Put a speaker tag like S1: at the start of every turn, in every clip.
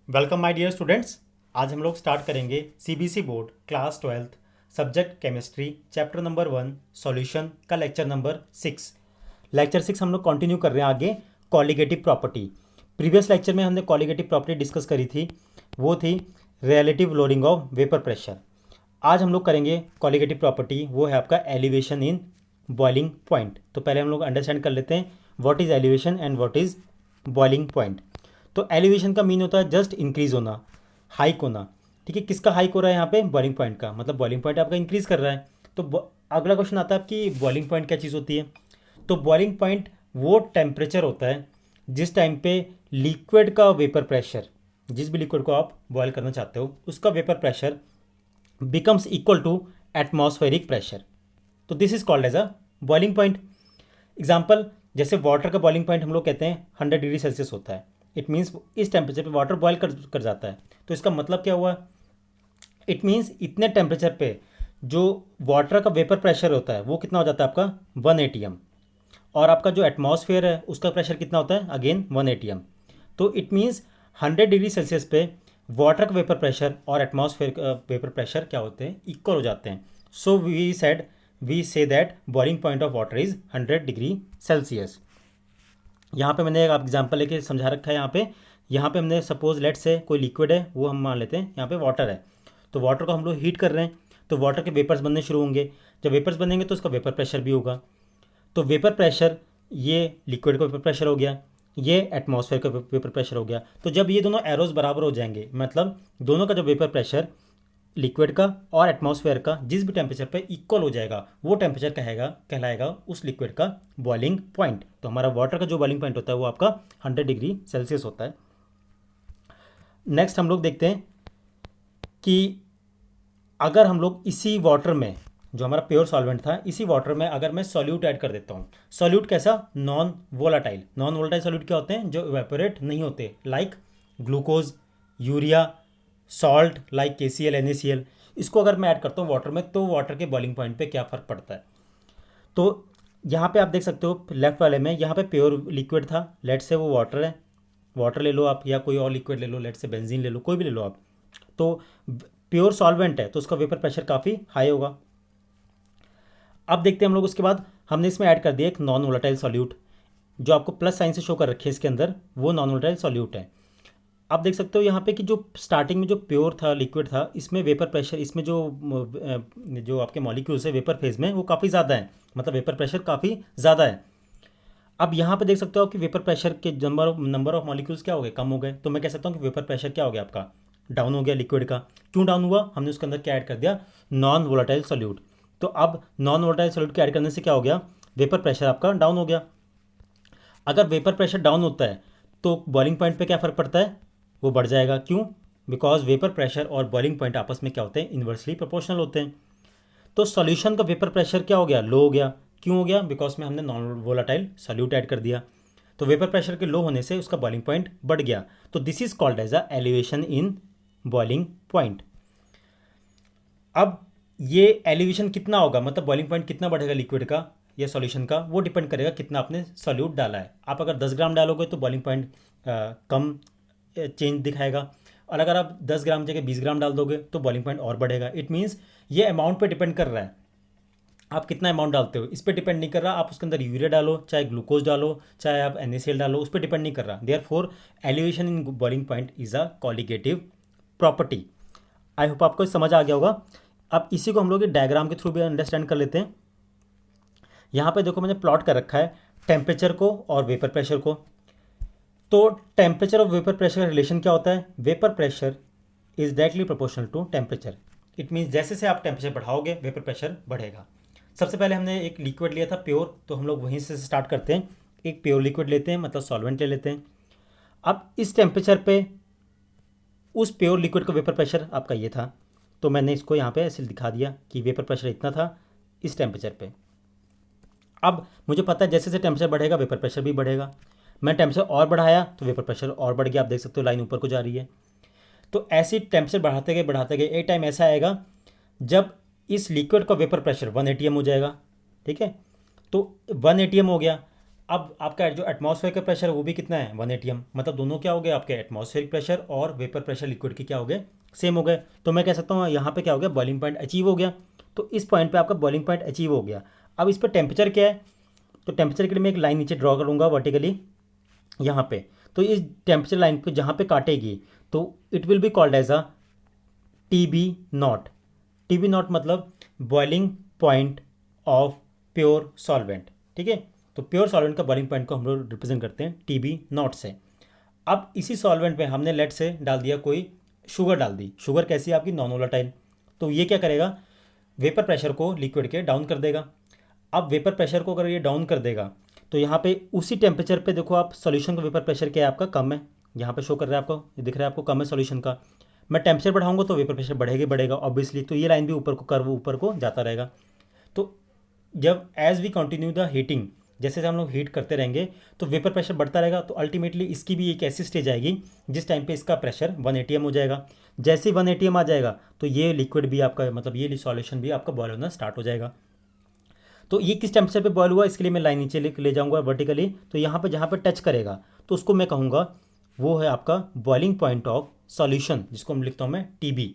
S1: Welcome my dear students. आज हम लोग स्टार्ट करेंगे CBSE board class 12th subject chemistry chapter number 1 solution का लेक्चर नंबर 6। लेक्चर 6 हम लोग कंटिन्यू कर रहे हैं आगे कॉलिगेटिव प्रॉपर्टी। प्रीवियस लेक्चर में हमने कॉलिगेटिव प्रॉपर्टी डिस्कस करी थी, वो थी relative loading of vapour pressure. आज हम लोग करेंगे कॉलिगेटिव प्रॉपर्टी, वो है आपका एलिवेशन इन बॉइलिंग पॉइंट। तो पहले हम लोग अंडरस्टैंड कर लेते हैं what is elevation and what is boiling point. तो एलिवेशन का मीन होता है जस्ट इंक्रीज होना, हाइक होना। ठीक है, किसका हाइक हो रहा है यहाँ पे? बॉइलिंग पॉइंट का, मतलब बॉइलिंग पॉइंट आपका इंक्रीज कर रहा है। तो अगला क्वेश्चन आता है आपकी बॉइलिंग पॉइंट क्या चीज़ होती है? तो बॉइलिंग पॉइंट वो टेम्परेचर होता है जिस टाइम पे लिक्विड का वेपर प्रेशर, जिस भी लिक्विड को आप बॉयल करना चाहते हो उसका vapour pressure becomes equal to atmospheric pressure. तो this is called as a boiling point. Example, जैसे वाटर का बॉइलिंग पॉइंट हम लोग कहते हैं 100 डिग्री सेल्सियस होता है। इट मीन्स इस टेम्परेचर पे वाटर बॉयल कर जाता है। तो इसका मतलब क्या हुआ? इट मीन्स इतने टेम्परेचर पे जो वाटर का वेपर प्रेशर होता है वो कितना हो जाता है आपका? 1 एटीएम। और आपका जो एटमॉस्फेयर है उसका प्रेशर कितना होता है? Again 1 ATM. तो इट मीन्स 100 डिग्री सेल्सियस पे वाटर का वेपर प्रेशर और एटमॉस्फेयर का वेपर प्रेशर क्या होते हैं? इक्वल हो जाते हैं। So we say that boiling point of water is 100 degree Celsius. यहाँ पे मैंने एक एग्जांपल लेके समझा रखा है। यहाँ पे हमने सपोज लेट से कोई लिक्विड है, वो हम मान लेते हैं यहाँ पे वाटर है। तो वाटर को हम लोग हीट कर रहे हैं, तो वाटर के वेपर्स बनने शुरू होंगे। जब वेपर्स बनेंगे तो उसका वेपर प्रेशर भी होगा। तो वेपर प्रेशर, ये लिक्विड का वेपर प्रेशर हो गया, ये एटमॉस्फेयर का वेपर प्रेशर हो गया। तो जब ये दोनों एरोज बराबर हो जाएंगे, मतलब दोनों का जो वेपर प्रेशर लिक्विड का और एटमॉस्फेयर का जिस भी टेम्परेचर पे इक्वल हो जाएगा, वो टेम्परेचर कहलाएगा उस लिक्विड का बॉइलिंग पॉइंट। तो हमारा वाटर का जो बॉइलिंग पॉइंट होता है वो आपका 100 डिग्री सेल्सियस होता है। नेक्स्ट हम लोग देखते हैं कि अगर हम लोग इसी वाटर में, जो हमारा प्योर सॉल्वेंट था, इसी वाटर में अगर मैं सॉल्यूट ऐड कर देता हूँ। सॉल्यूट कैसा? Non volatile. Non volatile solute क्या होते हैं? जो इवेपोरेट नहीं होते, like glucose, urea, salt like KCl, NaCl। इसको अगर मैं ऐड करता हूँ वाटर में, तो वाटर के बॉइलिंग पॉइंट पे क्या फ़र्क पड़ता है? तो यहाँ पे आप देख सकते हो लेफ्ट वाले में, यहाँ पे प्योर लिक्विड था, लेट से वो वाटर है। वाटर ले लो आप, या कोई और लिक्विड ले लो, लेट से बेंजीन ले लो, कोई भी ले लो आप। तो प्योर सॉल्वेंट है तो उसका वेपर प्रेशर काफ़ी हाई होगा। अब देखते हैं हम लोग, उसके बाद हमने इसमें ऐड कर दिया एक नॉन वोलाटाइल सॉल्यूट, जो आपको प्लस साइन से शो कर रखे हैं इसके अंदर, वो नॉन वोलाटाइल सॉल्यूट है। आप देख सकते हो यहाँ पे कि जो स्टार्टिंग में जो प्योर था, लिक्विड था, इसमें वेपर प्रेशर, इसमें जो आपके मॉलिक्यूल्स है वेपर फेज में, वो काफ़ी ज़्यादा है, मतलब वेपर प्रेशर काफ़ी ज़्यादा है। अब यहाँ पे देख सकते हो कि वेपर प्रेशर के नंबर ऑफ मॉलिक्यूल्स क्या हो गए? कम हो गए। तो मैं कह सकता हूँ कि वेपर प्रेशर क्या हो गया आपका? डाउन हो गया लिक्विड का। क्यों डाउन हुआ? हमने उसके अंदर क्या ऐड कर दिया? Non volatile solute. तो अब नॉन वोलाटाइल सोल्यूट के ऐड करने से क्या हो गया? वेपर प्रेशर आपका डाउन हो गया। अगर वेपर प्रेशर डाउन होता है तो बॉइलिंग पॉइंट पे क्या फ़र्क पड़ता है? वो बढ़ जाएगा। क्यों? बिकॉज वेपर प्रेशर और बॉइलिंग पॉइंट आपस में क्या होते हैं? इन्वर्सली प्रोपोर्शनल होते हैं। तो सॉल्यूशन का वेपर प्रेशर क्या हो गया? लो हो गया। क्यों हो गया? बिकॉज में हमने नॉन वोलाटाइल सॉल्यूट ऐड कर दिया। तो वेपर प्रेशर के लो होने से उसका बॉइलिंग पॉइंट बढ़ गया। तो this is called as a elevation in boiling point. अब ये एलिवेशन कितना होगा, मतलब बॉइलिंग पॉइंट कितना बढ़ेगा लिक्विड का या सॉल्यूशन का, वो डिपेंड करेगा कितना आपने सॉल्यूट डाला है। आप अगर 10 ग्राम डालोगे तो बॉइलिंग पॉइंट कम चेंज दिखाएगा, और अगर आप 10 ग्राम जगह 20 ग्राम डाल दोगे तो बॉइलिंग पॉइंट और बढ़ेगा। इट मीन्स ये अमाउंट पे डिपेंड कर रहा है, आप कितना अमाउंट डालते हो, इस पर डिपेंड नहीं कर रहा। आप उसके अंदर यूरिया डालो, चाहे ग्लूकोज डालो, चाहे आप NaCl डालो, उस पर डिपेंड नहीं कर रहा। Therefore elevation in boiling point is a colligative property. I hope आपको समझ आ गया होगा। अब इसी को हम लोग डायग्राम के थ्रू भी अंडरस्टैंड कर लेते हैं। यहाँ पे देखो मैंने प्लॉट कर रखा है टेम्परेचर को और वेपर प्रेशर को। तो टेम्परेचर और वेपर प्रेशर का रिलेशन क्या होता है? Vapour pressure is directly proportional to temperature. It means जैसे से आप टेम्परेचर बढ़ाओगे वेपर प्रेशर बढ़ेगा। सबसे पहले हमने एक लिक्विड लिया था प्योर, तो हम लोग वहीं से स्टार्ट करते हैं। एक प्योर लिक्विड लेते हैं, मतलब सॉल्वेंट ले लेते हैं। अब इस टेम्परेचर पे उस प्योर लिक्विड का वेपर प्रेशर आपका ये था, तो मैंने इसको यहाँ पे ऐसे दिखा दिया कि वेपर प्रेशर इतना था इस टेम्परेचर पे। अब मुझे पता है जैसे जैसे टेम्परेचर बढ़ेगा वेपर प्रेशर भी बढ़ेगा। मैं टेम्परेचर और बढ़ाया तो वेपर प्रेशर और बढ़ गया। आप देख सकते हो लाइन ऊपर को जा रही है। तो ऐसे टेम्परेचर बढ़ाते गए एक टाइम ऐसा आएगा जब इस लिक्विड का वेपर प्रेशर 1 atm हो जाएगा। ठीक है, तो 1 atm हो गया। अब आपका जो एटमॉस्फेयर का प्रेशर है वो भी कितना है 1 atm, मतलब दोनों क्या हो गए आपके एटमॉस्फेरिक प्रेशर और वेपर प्रेशर लिक्विड के क्या हो गए सेम हो गए। तो मैं कह सकता हूँ यहाँ पे क्या हो गया बॉइलिंग पॉइंट अचीव हो गया। तो इस पॉइंट पे आपका बॉइलिंग पॉइंट अचीव हो गया। अब इस पर टेम्परेचर क्या है, तो टेम्परेचर के लिए मैं एक लाइन नीचे ड्रॉ करूँगा वर्टिकली यहाँ पे। तो इस टेम्परेचर लाइन पे जहाँ पे काटेगी तो it will be called as a T B naught. T B naught मतलब boiling point of pure solvent, ठीक है। तो प्योर सॉल्वेंट का बॉइलिंग पॉइंट को हम लोग रिप्रेजेंट करते हैं टी बी नॉट से। अब इसी सॉल्वेंट में हमने लेट से डाल दिया कोई शुगर डाल दी। शुगर कैसी है आपकी नॉन वोलेटाइल। तो ये क्या करेगा वेपर प्रेशर को लिक्विड के डाउन कर देगा। अब वेपर प्रेशर को अगर ये डाउन कर देगा तो यहाँ पे उसी टेम्परेचर पे देखो आप सॉल्यूशन का वेपर प्रेशर क्या है आपका कम है, यहाँ पे शो कर रहा है आपको, ये दिख रहा है आपको कम है सॉल्यूशन का। मैं टेम्परेचर बढ़ाऊंगा तो वेपर प्रेशर बढ़ेगा बढ़ेगा ऑब्वियसली, तो ये लाइन भी ऊपर को कर्व ऊपर को जाता रहेगा। तो जब as we continue the heating, जैसे हम लोग हीट करते रहेंगे तो वेपर प्रेशर बढ़ता रहेगा। तो अल्टीमेटली इसकी भी एक ऐसी स्टेज आएगी जिस टाइम पे इसका प्रेशर 1 atm हो जाएगा। जैसे ही 1 atm आ जाएगा तो ये लिक्विड भी आपका मतलब ये सॉल्यूशन भी आपका बॉयल होना स्टार्ट हो जाएगा। तो ये किस टेम्परेचर पे बॉयल हुआ इसके लिए मैं लाइन नीचे ले जाऊंगा वर्टिकली। तो यहाँ पे जहाँ पे टच करेगा तो उसको मैं कहूँगा वो है आपका बॉइलिंग पॉइंट ऑफ सॉल्यूशन, जिसको हम लिखता हूँ मैं टीबी,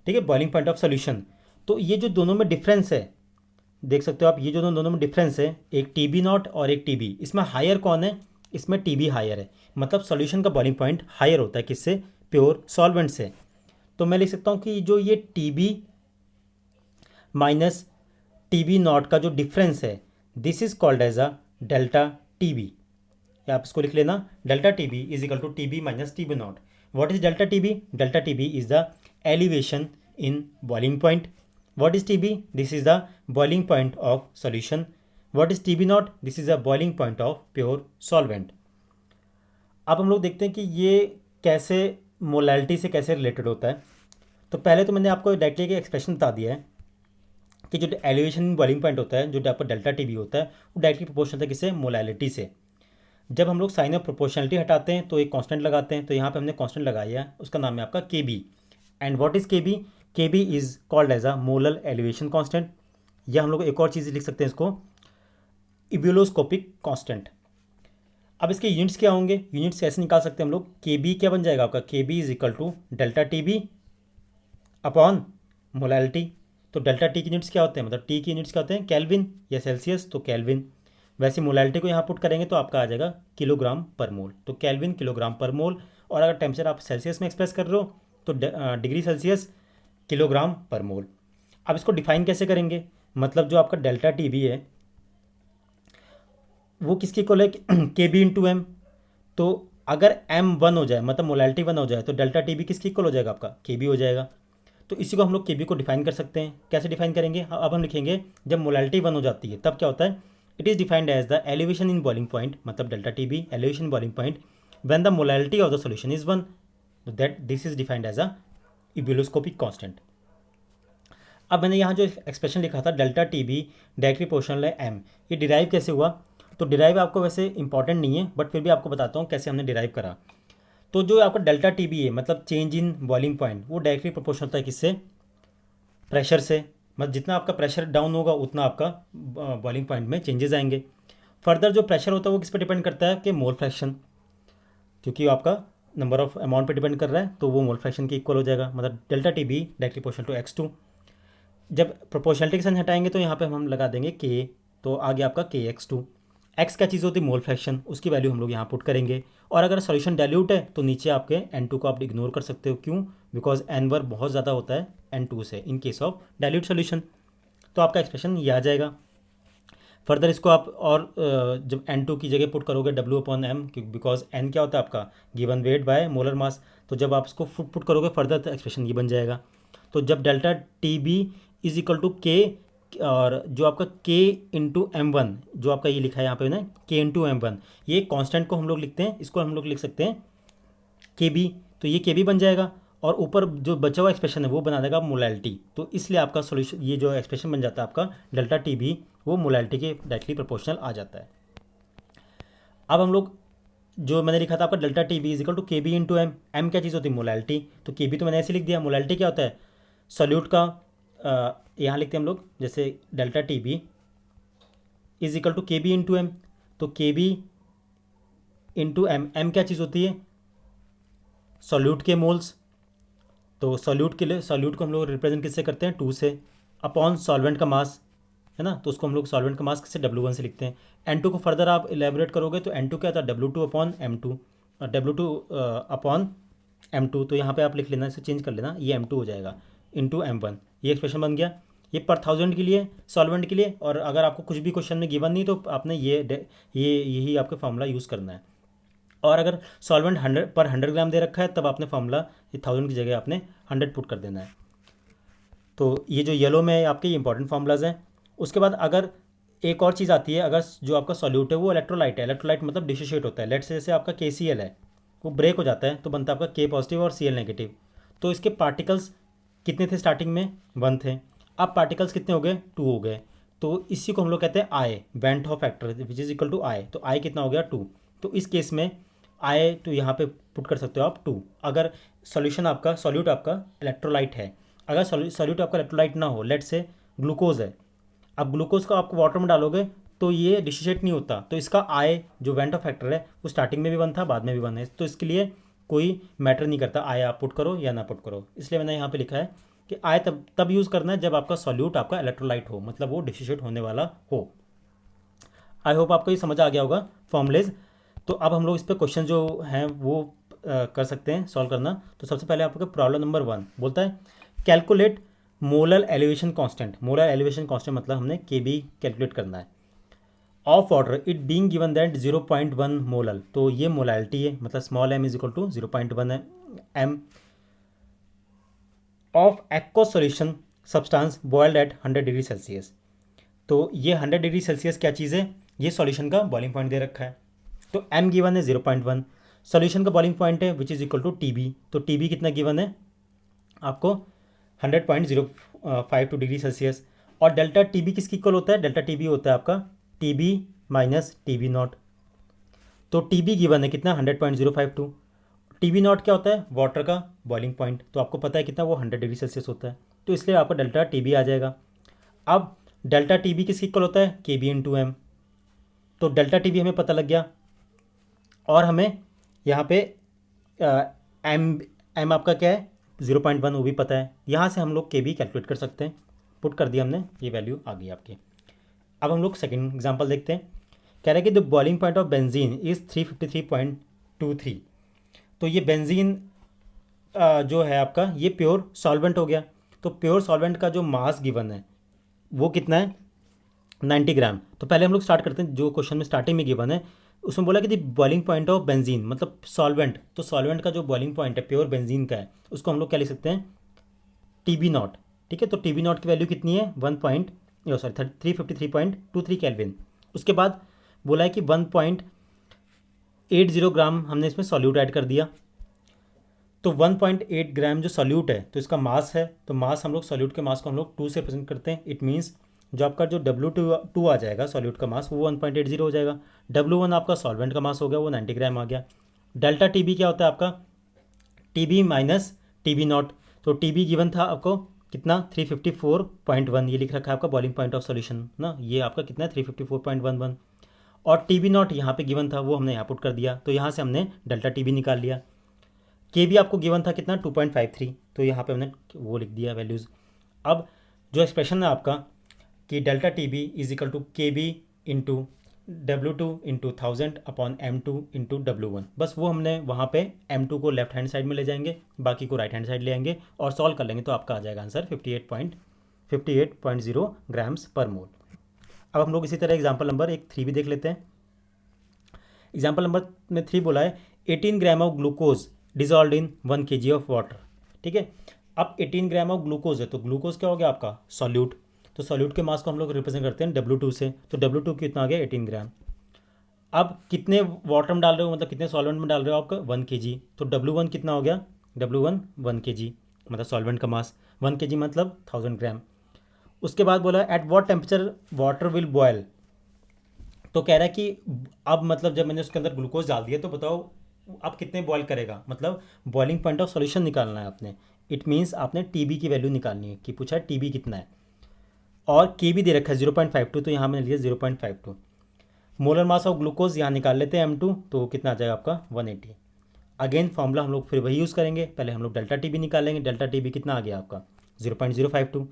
S1: ठीक है, बॉइलिंग पॉइंट ऑफ सॉल्यूशन। तो ये जो दोनों में डिफरेंस है देख सकते हो आप, ये जो दोनों में डिफरेंस है एक टी बी नॉट और एक टी बी, इसमें हायर कौन है, इसमें टी बी हायर है, मतलब सॉल्यूशन का बॉइलिंग पॉइंट हायर होता है किससे प्योर सॉल्वेंट से। तो मैं लिख सकता हूँ कि जो ये T B minus T B naught का जो डिफरेंस है this is called as a delta T B. आप इसको लिख लेना delta T B is equal to T B minus T B naught. What is delta T B? Delta T B is the elevation in boiling point. What is TB? This is the boiling point of solution. What is TB naught? This is the boiling point of pure solvent. अब हम लोग देखते हैं कि ये कैसे molality से कैसे रिलेटेड होता है। तो पहले तो मैंने आपको डायरेक्टली एक एक्सप्रेशन बता दिया है कि जो एलिवेशन इन बॉइलिंग पॉइंट होता है जो आपका डेल्टा टीबी होता है वो डायरेक्टली प्रोपोर्शनल है किससे मोलैलिटी से। जब हम लोग साइन ऑफ प्रोपोर्शनलिटी हटाते हैं तो एक कांस्टेंट लगाते हैं, तो यहाँ पे हमने कांस्टेंट लगाया है, उसका नाम है आपका K B. And what is K B? Kb is called as a molar elevation constant, या हम लोग एक और चीज़ लिख सकते हैं इसको इब्यूलोस्कोपिक कांस्टेंट। अब इसके यूनिट्स क्या होंगे, यूनिट्स कैसे निकाल सकते हैं हम लोग, Kb क्या बन जाएगा आपका, Kb is equal to delta T B upon molality. तो डेल्टा टी की यूनिट्स क्या होते हैं, मतलब टी की यूनिट्स क्या होते हैं केल्विन या सेल्सियस, तो केल्विन। वैसे मोलैलिटी को यहाँ पुट करेंगे तो आपका आ जाएगा किलोग्राम पर मोल, तो केल्विन किलोग्राम पर मोल। और अगर टेम्परेचर आप सेल्सियस में एक्सप्रेस कर रहे हो तो डिग्री सेल्सियस किलोग्राम पर मोल। अब इसको डिफाइन कैसे करेंगे, मतलब जो आपका डेल्टा टी बी है वो किसकी इक्वल है के बी इंटू एम। तो अगर एम 1 हो जाए मतलब मोलैलिटी 1 हो जाए तो डेल्टा टी बी किसकी इक्वल हो जाएगा आपका के बी हो जाएगा। तो इसी को हम लोग के बी को डिफाइन कर सकते हैं। कैसे डिफाइन करेंगे, अब हम लिखेंगे जब मोलैलिटी 1 हो जाती है तब क्या होता है, it is defined as the elevation in boiling point, मतलब delta T B elevation boiling point when the molality of the solution is 1, that this is defined as a ebullioscopic constant. अब मैंने यहाँ जो एक्सप्रेशन लिखा था delta T B directly proportional है M, ये derive कैसे हुआ, तो डिराइव आपको वैसे इंपॉर्टेंट नहीं है बट फिर भी आपको बताता हूँ कैसे हमने डिराइव करा। तो जो आपका डेल्टा टी बी है मतलब चेंज इन बॉइलिंग पॉइंट वो डायरेक्टली प्रोपोर्शनल होता है किससे, प्रेशर से। मतलब जितना आपका प्रेशर डाउन होगा उतना आपका बॉइलिंग पॉइंट में चेंजेस आएंगे। फर्दर जो प्रेशर होता है वो किस पर डिपेंड करता है कि मोल फ्रैक्शन, क्योंकि आपका नंबर ऑफ अमाउंट पे डिपेंड कर रहा है तो वो मोल फ्रैक्शन के इक्वल हो जाएगा, मतलब delta T B directly proportional to x2। जब प्रोपोर्शनलिटी के साइन हटाएंगे तो यहाँ पे हम लगा देंगे के, तो आ गया आपका के x2। x क्या चीज़ होती है, मोल फ्रैक्शन, उसकी वैल्यू हम लोग यहाँ पुट करेंगे। और अगर सॉल्यूशन डाइल्यूट है तो नीचे आपके n2 को आप इग्नोर कर सकते हो, क्यों, बिकॉज n1 बहुत ज़्यादा होता है n2 से in case of dilute solution. तो आपका एक्सप्रेशन ये आ जाएगा। फर्दर इसको आप और जब n2 की जगह पुट करोगे W/m, बिकॉज n क्या होता है आपका given weight by molar mass, तो जब आप इसको पुट करोगे फर्दर तो एक्सप्रेशन ये बन जाएगा। तो जब delta T B is equal to K और जो आपका k इंटू m1 जो आपका ये लिखा है यहाँ पे ना k इंटू m1, ये कांस्टेंट को हम लोग लिखते हैं, इसको हम लोग लिख सकते हैं के बी, तो ये के बी बन जाएगा। और ऊपर जो बचा हुआ एक्सप्रेशन है वो बना देगा मोलैलिटी, तो इसलिए आपका सोल्यूशन ये जो एक्सप्रेशन बन जाता है आपका डेल्टा टी बी वो मोलैलिटी के डायरेक्टली प्रोपोर्शनल आ जाता है। अब हम लोग जो मैंने लिखा था आपका delta T B is equal to K B into M, M क्या चीज़ होती है मोलैलिटी, तो के बी तो मैंने ऐसे लिख दिया। मोलैलिटी क्या होता है, सॉल्यूट का यहाँ लिखते हैं हम लोग जैसे delta T B is equal to K B into M. तो K B into M, M क्या चीज़ होती है, सॉल्यूट के मोल्स। तो सॉल्यूट के लिए, सॉल्यूट को हम लोग रिप्रेजेंट किससे करते हैं, 2 से, अपॉन सॉल्वेंट का मास है ना, तो उसको हम लोग सॉल्वेंट का मास किससे, W1 से लिखते हैं। N2 को फर्दर आप इलेबोरेट करोगे तो N2 क्या था, W2 अपॉन M2, और W2 अपॉन M2, तो यहाँ पे आप लिख लेना, इसे चेंज कर लेना, ये M2 हो जाएगा इंटू M1। ये एक्सप्रेशन बन गया, ये पर 1000 के लिए सॉल्वेंट के लिए। और अगर आपको कुछ भी क्वेश्चन में गिवन नहीं तो आपने यही आपका फॉर्मूला यूज़ करना है। और अगर सॉल्वेंट 100 पर 100 ग्राम दे रखा है तब आपने फॉर्मूला ये 1000 की जगह आपने 100 पुट कर देना है। तो ये जो येलो में आपके ये इंपॉर्टेंट फार्मूलाज हैं। उसके बाद अगर एक और चीज़ आती है, अगर जो आपका सॉल्यूट है वो इलेक्ट्रोलाइट है, इलेक्ट्रोलाइट मतलब डिसोशिएट होता है, लेट से जैसे आपका KCl है वो ब्रेक हो जाता है तो बनता है आपका K पॉजिटिव और Cl नेगेटिव। तो इसके पार्टिकल्स कितने थे स्टार्टिंग में, 1 थे, अब पार्टिकल्स कितने हो गए, 2 हो गए। तो इसी को हम लोग कहते हैं I, van't Hoff factor which is equal to I। तो I कितना हो गया, 2। तो इस केस में I तो यहाँ पे पुट कर सकते हो आप 2। अगर सॉल्यूशन आपका, सॉल्यूट आपका इलेक्ट्रोलाइट है, अगर सॉल्यूट आपका इलेक्ट्रोलाइट ना हो, लेट से ग्लूकोज है, अब ग्लूकोज को आपको वाटर में डालोगे तो ये डिसोशिएट नहीं होता, तो इसका I जो वेंट ऑफ फैक्टर है वो स्टार्टिंग में भी 1 था, बाद में भी 1 है, तो इसके लिए कोई मैटर नहीं करता I आप पुट करो या ना पुट करो। इसलिए मैंने यहाँ पे लिखा है कि I तब यूज़ करना है जब आपका सॉल्यूट आपका इलेक्ट्रोलाइट हो, मतलब वो डिसोशिएट होने वाला हो। आई होप आपको ये समझ आ गया होगा फॉर्मूलेज। तो अब हम लोग इस पर क्वेश्चन जो हैं वो कर सकते हैं सॉल्व करना। तो सबसे पहले आपको प्रॉब्लम नंबर 1 बोलता है calculate molar elevation constant. Molar elevation constant मतलब हमने Kb कैलकुलेट करना है of water it being given that 0.1 molar. तो ये मोलैलिटी है, मतलब small m is equal to 0.1 है m of aqueous solution substance boiled at 100 degree Celsius. तो ये 100 डिग्री सेल्सियस क्या चीज़ है, ये सॉल्यूशन का बॉइलिंग पॉइंट दे रखा है। तो m गिवन है 0.1, सॉल्यूशन का बॉइलिंग पॉइंट है which is equal to TB। तो TB कितना गिवन है आपको 100.052 डिग्री सेल्सियस। और डेल्टा TB किसकी इक्वल होता है, डेल्टा TB होता है आपका TB माइनस TB नॉट। तो TB गिवन है कितना 100.052, TB नॉट क्या होता है, वाटर का बॉइलिंग पॉइंट, तो आपको पता है कितना वो 100 डिग्री सेल्सियस होता है, तो इसलिए आपका डेल्टा TB आ जाएगा। अब डेल्टा TB किसकी इक्वल होता है, KB इंटू M। तो डेल्टा TB हमें पता लग गया, और हमें यहाँ पे M आपका क्या है 0.1 वो भी पता है। यहाँ से हम लोग KB कैलकुलेट कर सकते हैं, पुट कर दिया हमने, ये वैल्यू आ गई आपकी। अब हम लोग सेकंड एग्जांपल देखते हैं। कह रहा है कि the boiling point of benzene is 353.23। तो ये बेंजीन जो है आपका ये प्योर सॉल्वेंट हो गया। तो प्योर सॉल्वेंट का जो मास गिवन है वो कितना है 90 ग्राम। तो पहले हम लोग स्टार्ट करते हैं, जो क्वेश्चन में स्टार्टिंग में गिवन है उसमें बोला कि the boiling point of benzene मतलब सॉल्वेंट। तो सॉल्वेंट का जो बॉइलिंग पॉइंट है प्योर बेंजीन का है, उसको हम लोग क्या लिख सकते हैं TB नॉट। ठीक है, तो TB नॉट की वैल्यू कितनी है 353.23 केल्विन। उसके बाद बोला है कि 1.80 ग्राम हमने इसमें सॉल्यूट ऐड कर दिया। तो 1.8 ग्राम जो सॉल्यूट है तो इसका मास है, तो मास हम लोग सॉल्यूट के मास को हम लोग 2 से प्रेजेंट करते हैं। इट मीन्स जो आपका जो W2 आ जाएगा सॉल्यूट का मास वो 1.80 हो जाएगा। W1 आपका सॉल्वेंट का मास हो गया वो 90 ग्राम आ गया। डेल्टा TB क्या होता है आपका TB माइनस TB नॉट। तो TB गिवन था आपको कितना 354.1, ये लिख रखा है आपका बॉइलिंग पॉइंट ऑफ सॉल्यूशन ना, ये आपका कितना है 354.11। और TB नॉट यहाँ पे गिवन था वो हमने यहाँ पुट कर दिया, तो यहाँ से हमने डेल्टा TB निकाल लिया। KB आपको गिवन था कितना 2.53, तो यहाँ पे हमने वो लिख दिया वैल्यूज़। अब जो एक्सप्रेशन है आपका कि delta TB is equal to KB into W2 into 1000 upon M2 into W1, बस वो हमने वहाँ पे M2 को लेफ्ट हैंड साइड में ले जाएंगे, बाकी को राइट हैंड साइड ले आएंगे और सॉल्व कर लेंगे, तो आपका आ जाएगा आंसर 58.0 ग्राम्स पर मोल। अब हम लोग इसी तरह एग्जाम्पल नंबर 3 भी देख लेते हैं। एग्जाम्पल नंबर में 3 बोला है 18 gram of glucose dissolve in 1 kg of water. ठीक है, अब 18 ग्राम ऑफ ग्लूकोज है, तो ग्लूकोज क्या हो गया आपका सॉल्यूट। तो सॉल्यूट के मास को हम लोग रिप्रेजेंट करते हैं W2 से, तो W2 कितना आ गया 18 ग्राम। अब कितने वाटर में डाल रहे हो, मतलब कितने सॉल्वेंट में डाल रहे हो आपका 1 kg, तो W1 कितना हो गया W1 1 kg, मतलब सॉल्वेंट का मास 1 kg मतलब 1000 ग्राम। उसके बाद बोला at what temperature water will boil. तो कह रहा है कि अब मतलब जब मैंने उसके अंदर ग्लूकोज डाल दिया तो बताओ अब कितने बॉयल करेगा, मतलब बॉइलिंग पॉइंट ऑफ सॉल्यूशन निकालना है आपने। इट मीन्स आपने TB की वैल्यू निकालनी है कि पूछा है TB कितना है, और KB दे रखा है 0.52, तो यहाँ मैंने लिया 0.52। मोलर मास ऑफ ग्लूकोज यहाँ निकाल लेते हैं M2, तो कितना आ जाएगा आपका 180। अगेन फॉर्मूला हम लोग फिर वही यूज़ करेंगे, पहले हम लोग डेल्टा टी बी निकालेंगे। डेल्टा टी बी कितना आ गया आपका 0.052।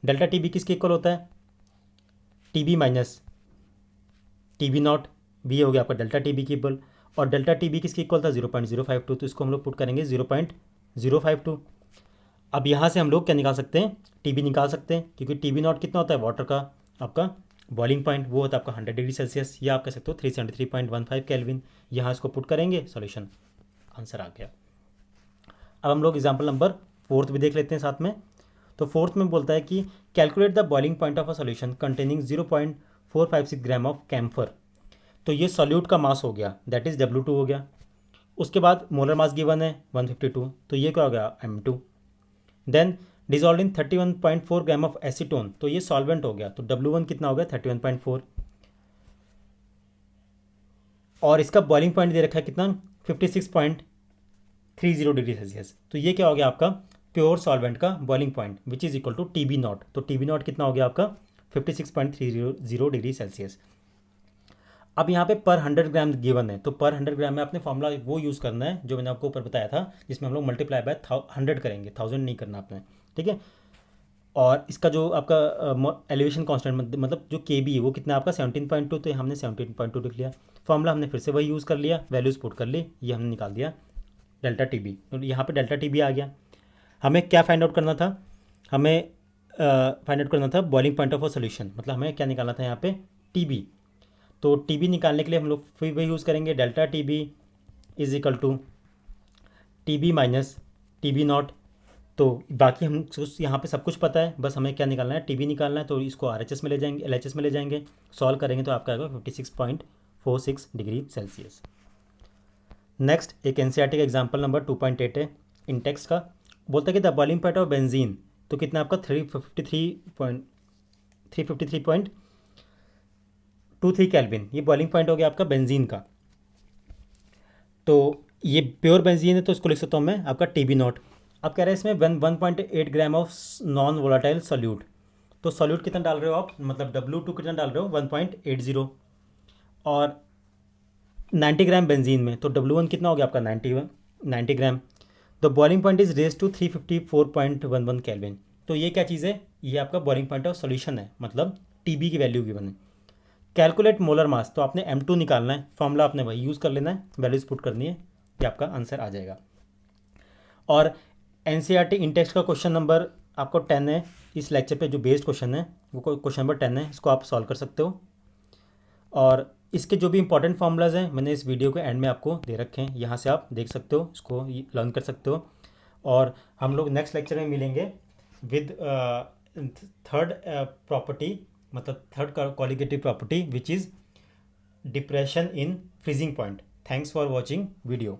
S1: डेल्टा टी बी किसके इक्वल होता है, T B minus T B naught, B हो गया आपका डेल्टा टी बी की इक्वल, और डेल्टा टी बी किसके इक्वल था 0.052, तो इसको हम लोग पुट करेंगे 0.052। अब यहाँ से हम लोग क्या निकाल सकते हैं, टी बी निकाल सकते हैं, क्योंकि टी बी नॉट कितना होता है वाटर का आपका बॉइलिंग पॉइंट, वो होता है आपका 100 डिग्री सेल्सियस, या आप कह सकते हो 373.15 केल्विन। यहाँ इसको पुट करेंगे, सॉल्यूशन आंसर आ गया। अब हम लोग एग्जाम्पल नंबर 4 भी देख लेते हैं साथ में। तो 4 में बोलता है कि calculate the boiling point of a solution containing 0.456 gram of camphor. तो ये सॉल्यूट का मास हो गया, दैट इज़ W2 हो गया। उसके बाद मोलर मास गिवन है 152, तो ये क्या हो गया M2। Then dissolve in 31.4 gram of acetone, तो ये सॉल्वेंट हो गया, तो W1 कितना हो गया 31.4, और इसका बॉइलिंग पॉइंट दे रखा है कितना 56.30 डिग्री सेल्सियस। तो ये क्या हो गया आपका प्योर सॉल्वेंट का boiling point, which is equal to T B naught. तो टी बी नॉट कितना हो गया आपका 56.30 डिग्री सेल्सियस। अब यहाँ पे पर 100 ग्राम गिवन है, तो पर 100 ग्राम में आपने फॉर्मूला वो यूज़ करना है जो मैंने आपको ऊपर बताया था, जिसमें हम लोग मल्टीप्लाई बाय 100 करेंगे, 1000 नहीं करना आपने, ठीक है। और इसका जो आपका एलिवेशन कांस्टेंट मतलब जो के बी है वो कितना आपका 17.2, तो हमने 17.2 लिख लिया। फॉर्मूला हमने फिर से वही यूज़ कर लिया, वैल्यूज़ पुट कर ली, ये हमने निकाल दिया डेल्टा टी बी। तो यहाँ पे डेल्टा टी बी आ गया। हमें क्या फाइंड आउट करना था, हमें फाइंड आउट करना था boiling point of a solution, मतलब हमें क्या निकालना था यहाँ पे टी बी। तो टी बी निकालने के लिए हम लोग फिर वही यूज़ करेंगे, delta T B is equal to T B minus T B naught. तो बाकी हम यहाँ पे सब कुछ पता है, बस हमें क्या निकालना है टी बी निकालना है। तो इसको RHS में ले जाएंगे, LHS में ले जाएंगे, सॉल्व करेंगे तो आपका आएगा 56.46 डिग्री सेल्सियस। नेक्स्ट एक NCERT का एग्जाम्पल नंबर 2.8 है, इंटेक्स का। बोलता है कि the boiling point of benzene, तो कितना आपका 353.23 केल्विन, ये बॉइलिंग पॉइंट हो गया आपका बेंजीन का। तो ये प्योर बेंजीन है, तो इसको लिख सकता हूँ मैं आपका टी बी नॉट। अब कह रहे हैं इसमें 1.8 gram of non volatile solute. तो सॉल्यूट कितना डाल रहे हो आप, मतलब W2 कितना डाल रहे हो 1.80, और 90 ग्राम बेंजीन में, तो W1 कितना हो गया आपका 90 gram. The boiling point is raise to 354.11 kelvin. तो ये क्या चीज़ है, ये आपका बॉइलिंग पॉइंट ऑफ सॉल्यूशन है, मतलब टीबी की वैल्यू गिवन है। कैलकुलेट मोलर मास, तो आपने M2 निकालना है, फॉर्मूला आपने वही यूज़ कर लेना है, वैल्यूज पुट करनी है, ये आपका आंसर आ जाएगा। और NCERT इंटेक्स का क्वेश्चन नंबर आपको 10 है, इस लेक्चर पे जो बेस्ड क्वेश्चन है वो क्वेश्चन नंबर 10 है, इसको आप सॉल्व कर सकते हो। और इसके जो भी इंपॉर्टेंट फार्मूलाज हैं मैंने इस वीडियो के एंड में आपको दे रखे हैं, यहाँ से आप देख सकते हो, इसको लर्न कर सकते हो। और हम लोग नेक्स्ट लेक्चर में मिलेंगे विद थर्ड प्रॉपर्टी, मतलब third qualitative property which is depression in freezing point. Thanks for watching video.